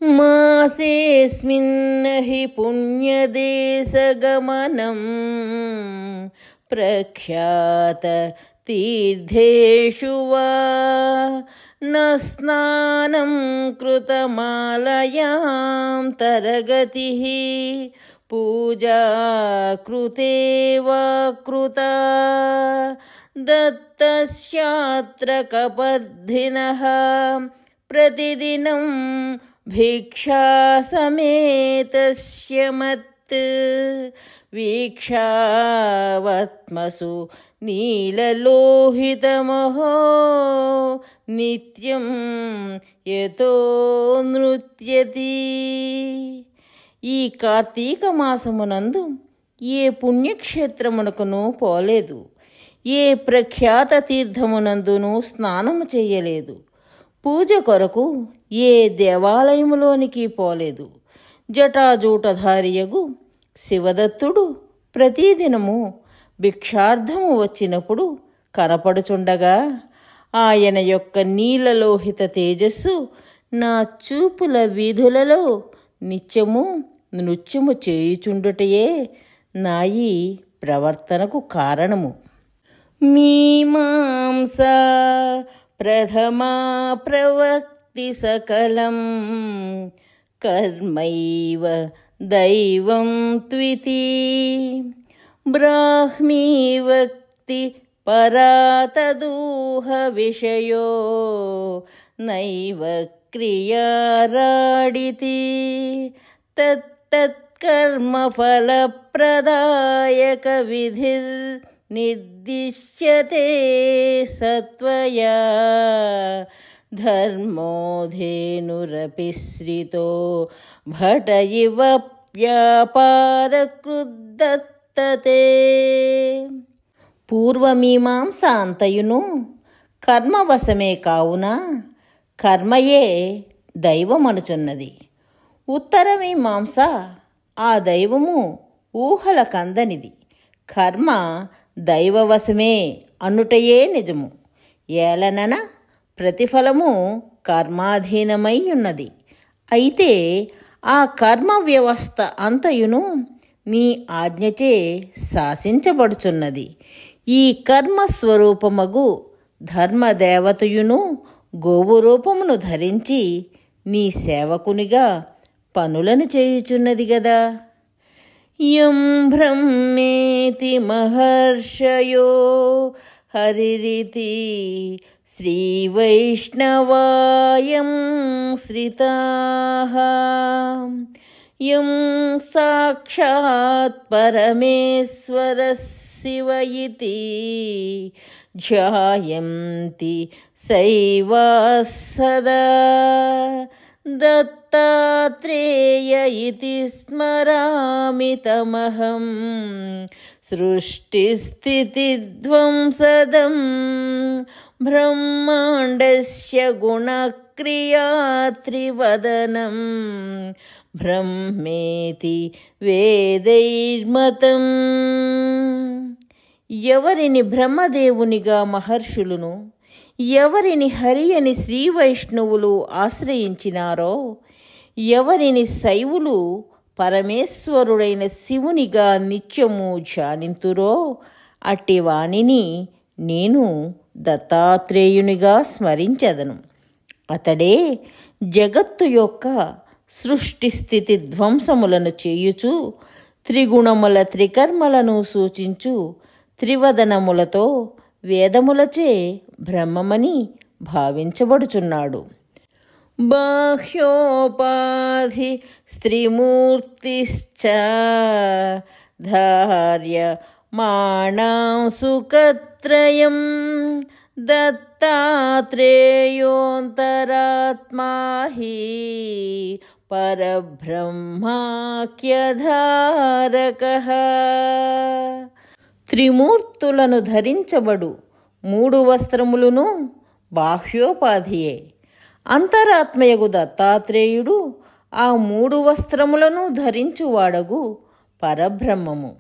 మాసేస్మిన్ హి పుణ్యదేశగమనం ప్రఖ్యాత తీర్థేషు వా న స్నానం కృతమాలయాం తరగతిః పూజా కృతే వా కృతా దత్తస్యాత్ర కపర్ధినః ప్రతిదినం భిక్షాసమేతస్య మత్ వీక్షావత్మసు నీలలోహితమహో నిత్యం యతో నృత్యతి. ఈ కార్తీక మాసమునందు ఏ పుణ్యక్షేత్రమునకును పోలేదు, ఏ ప్రఖ్యాత తీర్థమునందును స్నానము చేయలేదు, పూజ కొరకు ఏ దేవాలయములోనికి పోలేదు. జటాజూటధారియగు శివదత్తుడు ప్రతిదినము భిక్షార్థము వచ్చినప్పుడు కనపడుచుండగా ఆయన యొక్క నీలలోహిత తేజస్సు నా చూపుల వీధులలో నిత్యము నృత్యము చేయుచుండుటయే నా ఈ ప్రవర్తనకు కారణము. మీమాంసా ప్రథమా ప్రవక్తి సకలం కర్మైవ దైవం త్వితి బ్రాహ్మీ వక్తి పరాతదూహ విషయో నైవ క్రియారాడితి తత్తత్కర్మఫలప్రదాయక విధిర్ నిర్దిశ్యతే సత్వయా ధర్మోధేనురపి శ్రితో భట ఇవ వ్యాపారకృద్దత్తతే. పూర్వమీమాంస అంతయును కర్మవశమే కావున కర్మయే దైవమనుచున్నది. ఉత్తరమీమాంస ఆ దైవము ఊహల కందనిది. కర్మ దైవవశమే అనుటయే నిజము. ఏలనన ప్రతిఫలము కర్మాధీనమై ఉన్నది. అయితే ఆ కర్మ వ్యవస్థ అంతయును నీ ఆజ్ఞచే శాసించబడుచున్నది. ఈ కర్మస్వరూపమగు ధర్మదేవతయును గోవు రూపమును ధరించి నీ సేవకునిగా పనులను చేయుచున్నది గదా. యం బ్రహ్మేతి మహర్షయో హరిరితి శ్రీవైష్ణవాయం శ్రితాః యం సాక్షాత్ పరమేశ్వరः శివ ఇతి ధ్యాయంతి సైవాः సదా దత్తాత్రేయ ఇతి స్మరామి తమహం సృష్టిస్థితిధ్వంసదం బ్రహ్మాండస్య గుణక్రియా త్రివదనం బ్రహ్మేతి వేదైర్మతం. ఎవరిని బ్రహ్మదేవునిగా మహర్షులను, ఎవరిని హరి అని శ్రీ వైష్ణవులు ఆశ్రయించినారో, ఎవరిని శైవులు పరమేశ్వరుడైన శివునిగా నిత్యము ధ్యానింతురో అట్టి వాణిని నేను దత్తాత్రేయునిగా స్మరించెదను. అతడే జగత్తు యొక్క సృష్టి స్థితి ధ్వంసములను చేయుచు త్రిగుణముల త్రికర్మలను సూచించు త్రివదనములతో వేదములచే బ్రహ్మమని భావించబడుచున్నాడు. బాహ్యోపాధి స్త్రీమూర్తిశ్చ ధార్య మాణాం సుఖత్రయం దత్తాత్రేయోంతరాత్మా హి పరబ్రహ్మాఖ్యధారకః. త్రిమూర్తులను ధరించబడు మూడు వస్త్రములను బాహ్యోపాధియే. అంతరాత్మయగు దత్తాత్రేయుడు ఆ మూడు వస్త్రములను ధరించువాడగు పరబ్రహ్మము.